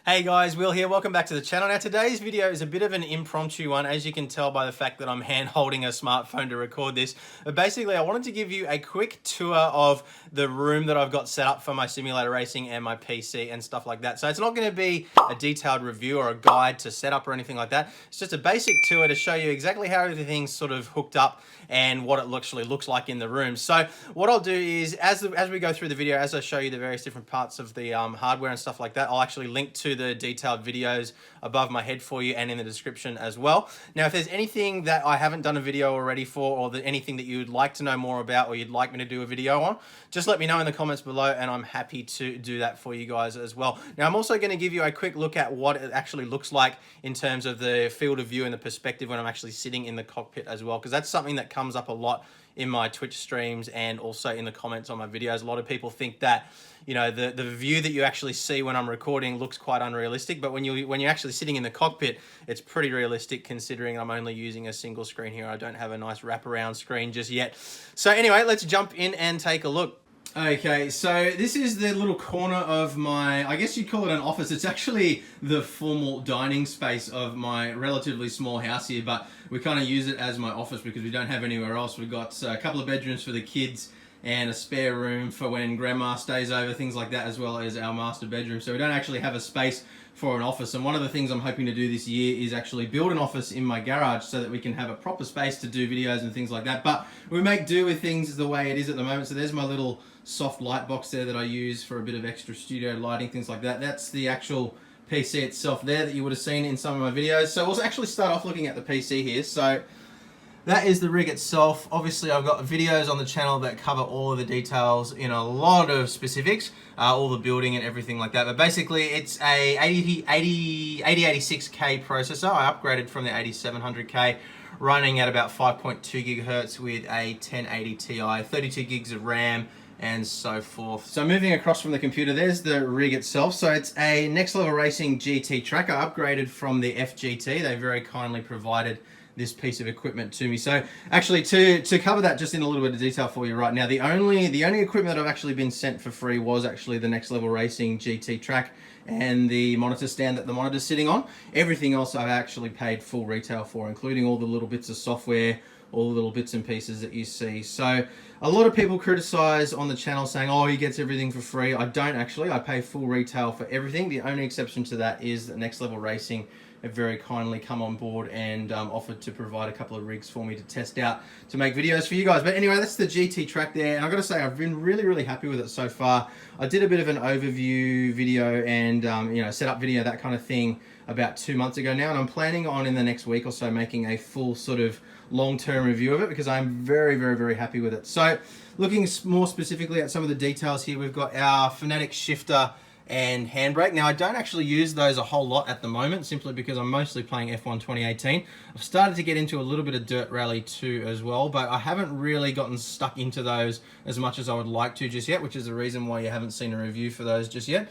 Hey guys, Will here. Welcome back to the channel. Now today's video is a bit of an impromptu one, as you can tell by the fact that I'm hand holding a smartphone to record this. But basically I wanted to give you a quick tour of the room that I've got set up for my simulator racing and my PC and stuff like that. So it's not going to be a detailed review or a guide to setup or anything like that. It's just a basic tour to show you exactly how everything's sort of hooked up and what it actually looks like in the room. So what I'll do is, as we go through the video, as I show you the various different parts of the hardware and stuff like that, I'll actually link to the detailed videos above my head for you and in the description as well. Now, if there's anything that I haven't done a video already for, or anything that you would like to know more about, or you'd like me to do a video on, just let me know in the comments below and I'm happy to do that for you guys as well. Now, I'm also going to give you a quick look at what it actually looks like in terms of the field of view and the perspective when I'm actually sitting in the cockpit as well, because that's something that comes up a lot in my Twitch streams and also in the comments on my videos. A lot of people think that, you know, the view that you actually see when I'm recording looks quite unrealistic, but when you're actually sitting in the cockpit, it's pretty realistic considering I'm only using a single screen here. I don't have a nice wraparound screen just yet. So anyway, let's jump in and take a look. Okay, so this is the little corner of my, I guess you'd call it an office. It's actually the formal dining space of my relatively small house here, but we kind of use it as my office because we don't have anywhere else. We've got a couple of bedrooms for the kids and a spare room for when grandma stays over, things like that, as well as our master bedroom. So we don't actually have a space for an office. And one of the things I'm hoping to do this year is actually build an office in my garage so that we can have a proper space to do videos and things like that. But we make do with things the way it is at the moment. So there's my little soft light box there that I use for a bit of extra studio lighting, things like that. That's the actual PC itself there that you would have seen in some of my videos. So we'll actually start off looking at the PC here. So that is the rig itself. Obviously, I've got videos on the channel that cover all of the details in a lot of specifics, all the building and everything like that. But basically, it's a 8086K processor. I upgraded from the 8700K, running at about 5.2 gigahertz with a 1080 Ti, 32 gigs of RAM, and so forth. So moving across from the computer, there's the rig itself. So it's a Next Level Racing GT tracker, upgraded from the FGT. They very kindly provided this piece of equipment to me. So actually, to cover that just in a little bit of detail for you right now, the only equipment that I've actually been sent for free was actually the Next Level Racing GT track and the monitor stand that the monitor's sitting on. Everything else I've actually paid full retail for, including all the little bits of software, all the little bits and pieces that you see. So a lot of people criticize on the channel saying, oh, he gets everything for free. I don't actually. I pay full retail for everything. The only exception to that is that Next Level Racing have very kindly come on board and offered to provide a couple of rigs for me to test out to make videos for you guys. But anyway, that's the GT track there, and I've got to say I've been really happy with it so far. I did a bit of an overview video and you know, setup video, that kind of thing, about 2 months ago now, and I'm planning on in the next week or so making a full sort of long-term review of it because I'm very happy with it. So looking more specifically at some of the details here, we've got our FANATEC shifter and handbrake. Now, I don't actually use those a whole lot at the moment, simply because I'm mostly playing F1 2018. I've started to get into a little bit of Dirt Rally 2 as well, but I haven't really gotten stuck into those as much as I would like to just yet, which is the reason why you haven't seen a review for those just yet.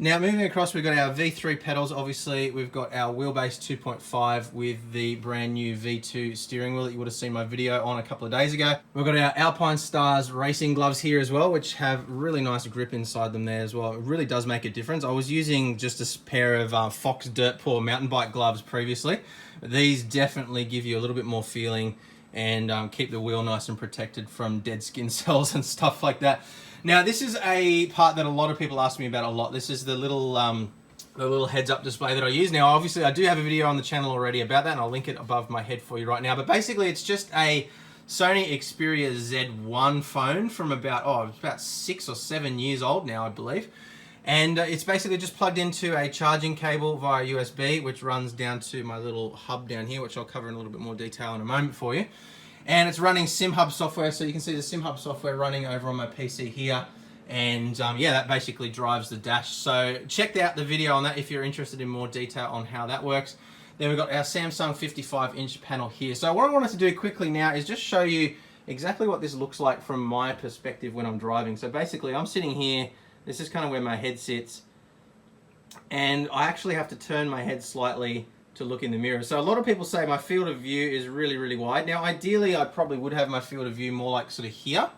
Now, moving across, we've got our V3 pedals. Obviously, we've got our wheelbase 2.5 with the brand new V2 steering wheel that you would have seen my video on a couple of days ago. We've got our Alpine Stars racing gloves here as well, which have really nice grip inside them there as well. It really does make a difference. I was using just a pair of Fox Dirt Poor mountain bike gloves previously. But these definitely give you a little bit more feeling and keep the wheel nice and protected from dead skin cells and stuff like that. Now, this is a part that a lot of people ask me about a lot. This is the little heads-up display that I use. Now, obviously, I do have a video on the channel already about that, and I'll link it above my head for you right now. But basically, it's just a Sony Xperia Z1 phone from about 6 or 7 years old now, I believe. And it's basically just plugged into a charging cable via USB, which runs down to my little hub down here, which I'll cover in a little bit more detail in a moment for you. And it's running SimHub software, so you can see the SimHub software running over on my PC here. And yeah, that basically drives the dash. So check out the video on that if you're interested in more detail on how that works. Then we've got our Samsung 55-inch panel here. So what I wanted to do quickly now is just show you exactly what this looks like from my perspective when I'm driving. So basically, I'm sitting here. This is kind of where my head sits. And I actually have to turn my head slightly to look in the mirror. So a lot of people say my field of view is really wide. Now, ideally, I probably would have my field of view more like sort of here.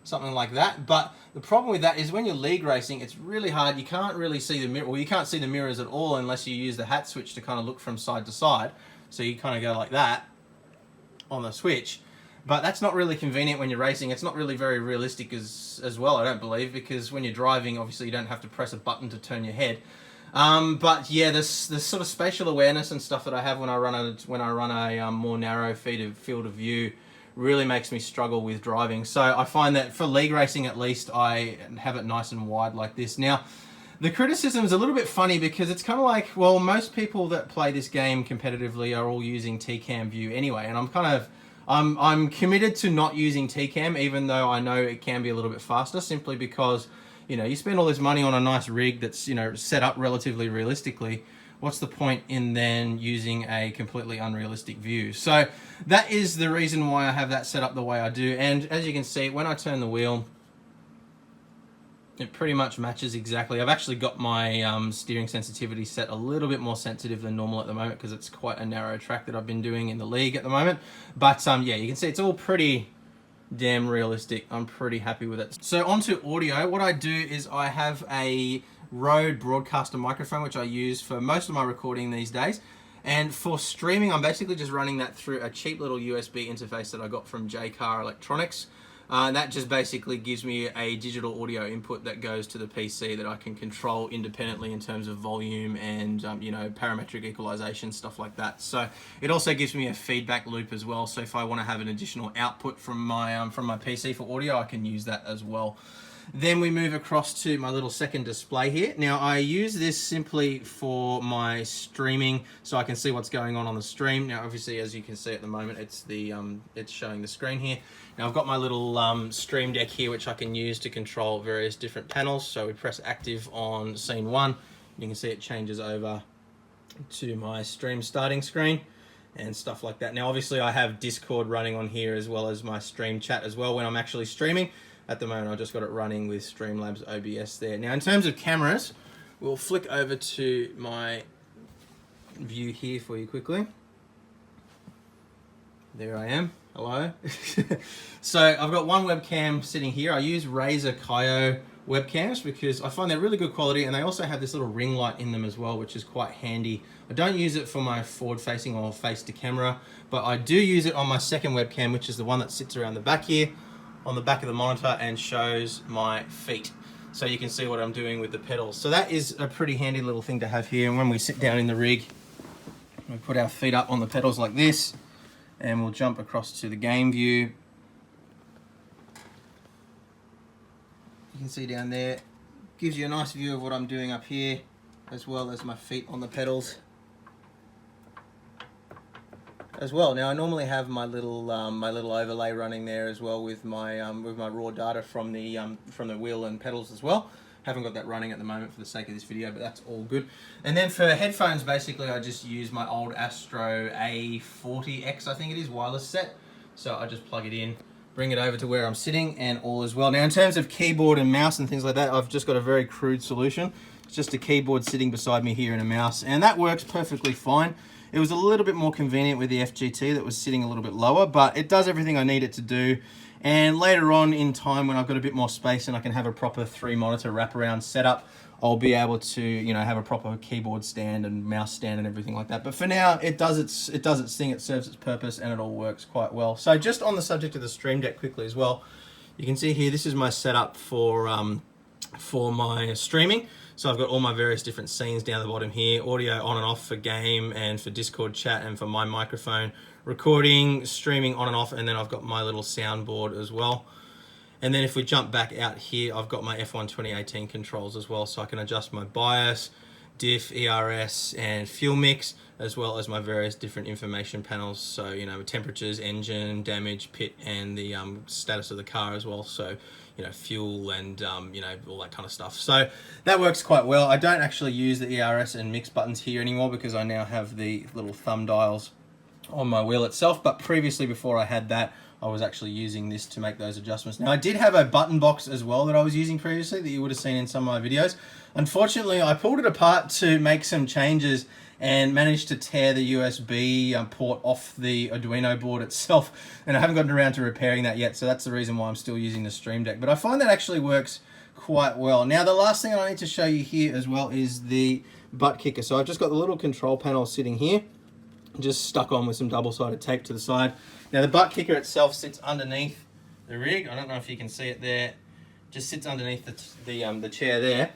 something like that. But the problem with that is when you're league racing, it's really hard. You can't really see the mirror. Well, you can't see the mirrors at all unless you use the hat switch to kind of look from side to side. So you kind of go like that on the switch. But that's not really convenient when you're racing. It's not really very realistic as well, I don't believe, because when you're driving, obviously you don't have to press a button to turn your head. But yeah, this sort of spatial awareness and stuff that I have when I run a more narrow field of view really makes me struggle with driving. So I find that for league racing, at least, I have it nice and wide like this. Now, the criticism is a little bit funny because it's kind of like, well, most people that play this game competitively are all using T-Cam view anyway, and I'm committed to not using T-Cam, even though I know it can be a little bit faster, simply because, you know, you spend all this money on a nice rig that's, you know, set up relatively realistically. What's the point in then using a completely unrealistic view? So that is the reason why I have that set up the way I do. And as you can see, when I turn the wheel, it pretty much matches exactly. I've actually got my steering sensitivity set a little bit more sensitive than normal at the moment because it's quite a narrow track that I've been doing in the league at the moment. But yeah, you can see it's all pretty damn realistic. I'm pretty happy with it. So onto audio. What I do is I have a Rode broadcaster microphone, which I use for most of my recording these days. And for streaming, I'm basically just running that through a cheap little USB interface that I got from J-Car Electronics. That just basically gives me a digital audio input that goes to the PC that I can control independently in terms of volume and you know, parametric equalization, stuff like that. So it also gives me a feedback loop as well. So if I want to have an additional output from my PC for audio, I can use that as well. Then we move across to my little second display here. Now I use this simply for my streaming, so I can see what's going on the stream. Now obviously, as you can see at the moment, it's showing the screen here. Now I've got my little stream deck here, which I can use to control various different panels. So we press active on scene 1. You can see it changes over to my stream starting screen and stuff like that. Now obviously I have Discord running on here as well as my stream chat as well when I'm actually streaming. At the moment, I've just got it running with Streamlabs OBS there. Now, in terms of cameras, we'll flick over to my view here for you quickly. There I am. Hello. So I've got one webcam sitting here. I use Razer Kaio webcams because I find they're really good quality, and they also have this little ring light in them as well, which is quite handy. I don't use it for my forward-facing or face-to-camera, but I do use it on my second webcam, which is the one that sits around the back here, on the back of the monitor, and shows my feet, so you can see what I'm doing with the pedals. So that is a pretty handy little thing to have here. And when we sit down in the rig, we put our feet up on the pedals like this, and we'll jump across to the game view. You can see down there, gives you a nice view of what I'm doing up here, as well as my feet on the pedals as well. Now I normally have my little overlay running there as well with my raw data from the wheel and pedals as well. Haven't got that running at the moment for the sake of this video, but that's all good. And then for headphones, basically I just use my old Astro A40X, I think it is, wireless set. So I just plug it in, bring it over to where I'm sitting, and all is well. Now in terms of keyboard and mouse and things like that, I've just got a very crude solution. It's just a keyboard sitting beside me here and a mouse, and that works perfectly fine. It was a little bit more convenient with the FGT that was sitting a little bit lower, but it does everything I need it to do. And later on in time, when I've got a bit more space and I can have a proper 3-monitor wraparound setup, I'll be able to, you know, have a proper keyboard stand and mouse stand and everything like that. But for now, it does its thing, it serves its purpose, and it all works quite well. So just on the subject of the Stream Deck quickly as well, you can see here, this is my setup for my streaming. So I've got all my various different scenes down the bottom here, audio on and off for game and for Discord chat and for my microphone, recording, streaming on and off, and then I've got my little soundboard as well. And then if we jump back out here, I've got my F1 2018 controls as well, so I can adjust my bias, diff, ERS, and fuel mix, as well as my various different information panels. So, you know, temperatures, engine, damage, pit, and the status of the car as well. So, you know, fuel and, you know, all that kind of stuff. So that works quite well. I don't actually use the ERS and mix buttons here anymore because I now have the little thumb dials on my wheel itself. But previously, before I had that, I was actually using this to make those adjustments. Now I did have a button box as well that I was using previously that you would have seen in some of my videos. Unfortunately, I pulled it apart to make some changes and managed to tear the USB port off the Arduino board itself, and I haven't gotten around to repairing that yet, so that's the reason why I'm still using the Stream Deck. But I find that actually works quite well. Now the last thing I need to show you here as well is the Buttkicker. So I've just got the little control panel sitting here, just stuck on with some double-sided tape to the side. Now the Buttkicker itself sits underneath the rig. I don't know if you can see it there. Just sits underneath the chair there.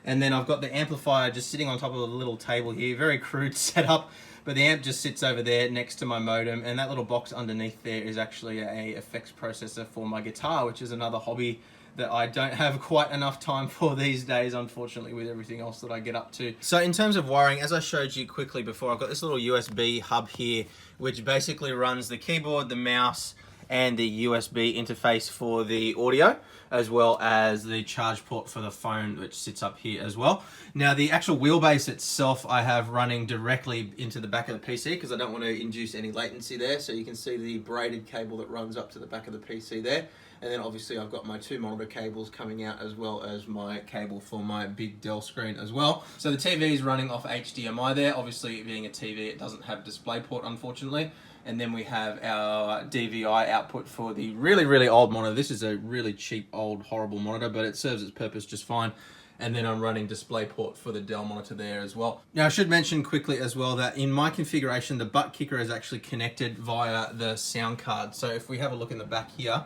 And then I've got the amplifier just sitting on top of a little table here. Very crude setup, but the amp just sits over there next to my modem. And that little box underneath there is actually a effects processor for my guitar, which is another hobby that I don't have quite enough time for these days, unfortunately, with everything else that I get up to. So in terms of wiring, as I showed you quickly before, I've got this little USB hub here, which basically runs the keyboard, the mouse, and the USB interface for the audio, as well as the charge port for the phone, which sits up here as well. Now the actual wheelbase itself I have running directly into the back of the PC because I don't want to induce any latency there. So you can see the braided cable that runs up to the back of the PC there. And then obviously I've got my 2 monitor cables coming out, as well as my cable for my big Dell screen as well. So the TV is running off HDMI there. Obviously, being a TV, it doesn't have DisplayPort, unfortunately. And then we have our DVI output for the really, really old monitor. This is a really cheap, old, horrible monitor, but it serves its purpose just fine. And then I'm running DisplayPort for the Dell monitor there as well. Now I should mention quickly as well that in my configuration, the Buttkicker is actually connected via the sound card. So if we have a look in the back here,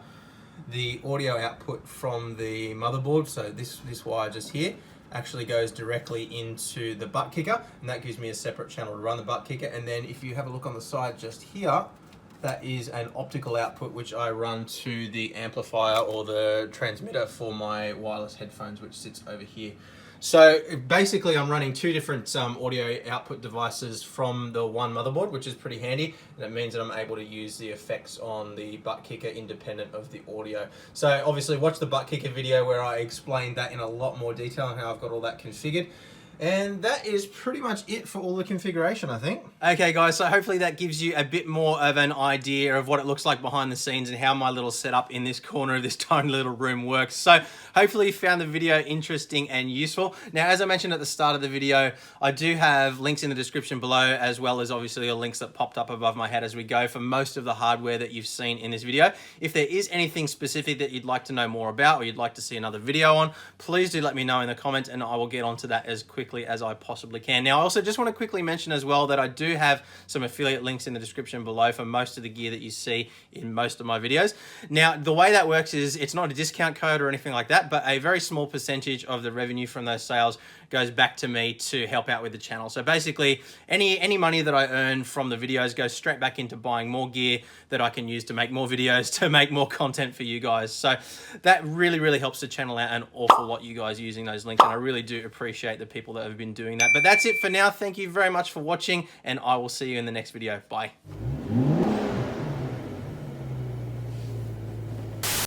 the audio output from the motherboard, so this wire just here, actually goes directly into the Buttkicker, and that gives me a separate channel to run the Buttkicker. And then if you have a look on the side just here, that is an optical output which I run to the amplifier or the transmitter for my wireless headphones, which sits over here. So basically I'm running 2 different audio output devices from the one motherboard, which is pretty handy. And it means that I'm able to use the effects on the Buttkicker independent of the audio. So obviously watch the Buttkicker video where I explained that in a lot more detail and how I've got all that configured. And that is pretty much it for all the configuration, I think. Okay guys, so hopefully that gives you a bit more of an idea of what it looks like behind the scenes and how my little setup in this corner of this tiny little room works. So hopefully you found the video interesting and useful. Now, as I mentioned at the start of the video, I do have links in the description below, as well as obviously the links that popped up above my head as we go for most of the hardware that you've seen in this video. If there is anything specific that you'd like to know more about or you'd like to see another video on, please do let me know in the comments and I will get onto that as quickly as I possibly can. Now, I also just want to quickly mention as well that I do have some affiliate links in the description below for most of the gear that you see in most of my videos. Now, the way that works is it's not a discount code or anything like that, but a very small percentage of the revenue from those sales goes back to me to help out with the channel. So basically, any money that I earn from the videos goes straight back into buying more gear that I can use to make more videos, to make more content for you guys. So that really, really helps the channel out an awful lot, you guys using those links, and I really do appreciate the people that have been doing that. But that's it for now. Thank you very much for watching, and I will see you in the next video. Bye.